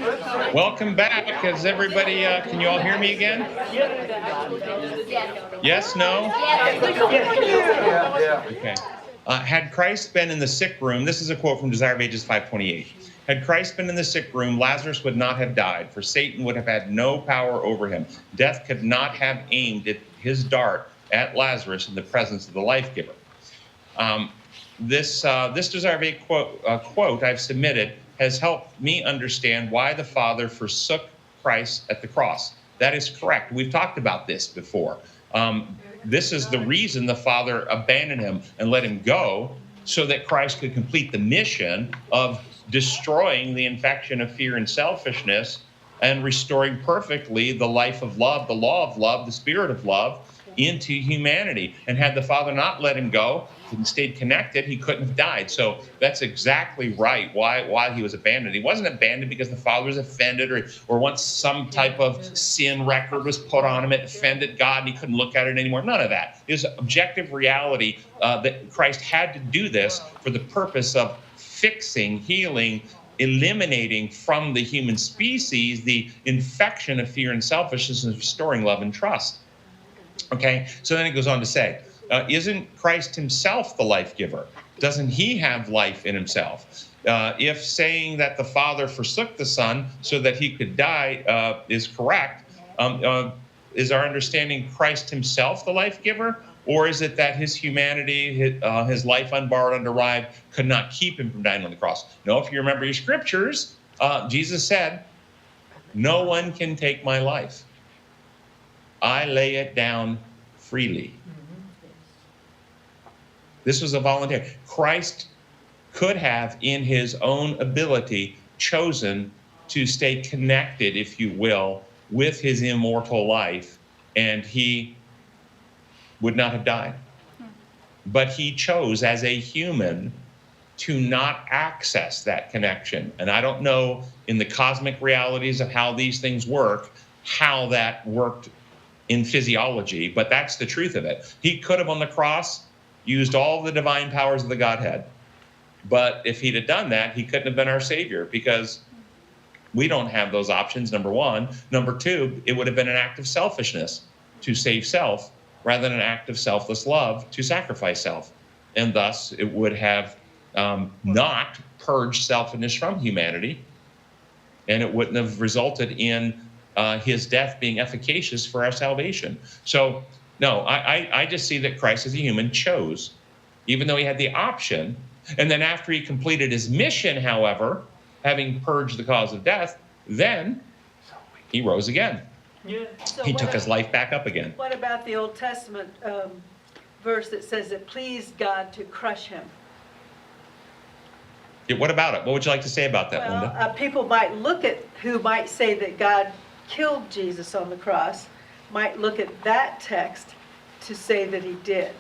Welcome back. Is everybody, can you all hear me again? Yes, no? Okay. Had Christ been in the sick room, this is a quote from Desire of Ages 528. Had Christ been in the sick room, Lazarus would not have died, for Satan would have had no power over him. Death could not have aimed his dart at Lazarus in the presence of the life giver. This Desire of Ages quote I've submitted has helped me understand why the Father forsook Christ at the cross. That is correct. We've talked about this before. This is the reason the Father abandoned him and let him go, so that Christ could complete the mission of destroying the infection of fear and selfishness and restoring perfectly the life of love, the law of love, the spirit of love into humanity. And had the Father not let him go and stayed connected, he couldn't have died. So that's exactly right why he was abandoned. He wasn't abandoned because the Father was offended or once some type of sin record was put on him, it offended God and he couldn't look at it anymore. None of that. It was objective reality that Christ had to do this for the purpose of fixing, healing, eliminating from the human species the infection of fear and selfishness and restoring love and trust. Okay, so then it goes on to say, isn't Christ himself the life giver? Doesn't he have life in himself? If saying that the Father forsook the Son so that he could die is correct, is our understanding Christ himself the life giver? Or is it that his humanity, his life unborrowed, underived, could not keep him from dying on the cross? No, if you remember your scriptures, Jesus said, no one can take my life. I lay it down freely. This was a voluntary. Christ could have, in his own ability, chosen to stay connected, if you will, with his immortal life, and he would not have died. But he chose as a human to not access that connection. And I don't know in the cosmic realities of how these things work, how that worked in physiology, but that's the truth of it. He could have on the cross used all the divine powers of the Godhead. But if he'd have done that, he couldn't have been our Savior, because we don't have those options, number one. Number two, it would have been an act of selfishness to save self rather than an act of selfless love to sacrifice self. And thus, it would have not purged selfishness from humanity, and it wouldn't have resulted in his death being efficacious for our salvation. So, no, I just see that Christ as a human chose, even though he had the option. And then after he completed his mission, however, having purged the cause of death, then he rose again. Yeah. So He what took ab- his life back up again. What about the Old Testament verse that says it pleased God to crush him? Yeah, what about it? What would you like to say about that, Linda? Well, people might look at, who might say that God killed Jesus on the cross, might look at that text to say that he did.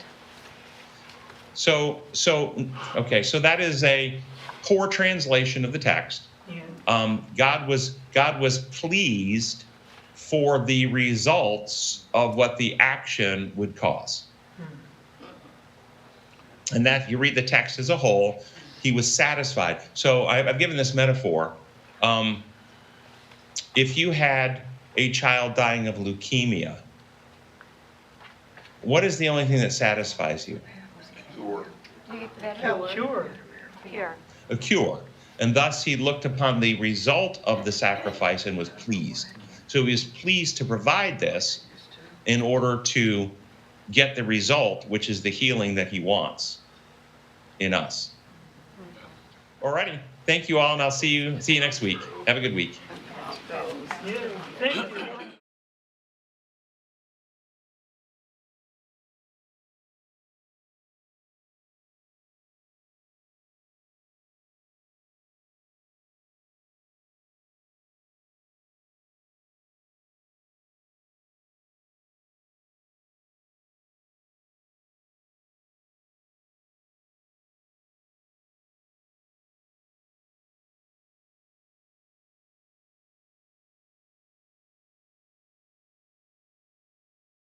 Okay, so that is a poor translation of the text. Yeah. God was pleased for the results of what the action would cause. And that, if you read the text as a whole, he was satisfied. So I've given this metaphor. If you had a child dying of leukemia, what is the only thing that satisfies you? Sure. A cure. And thus he looked upon the result of the sacrifice and was pleased. So he was pleased to provide this in order to get the result, which is the healing that he wants in us. Alrighty. Thank you all, and I'll see you next week. Have a good week. Yeah. Thank you.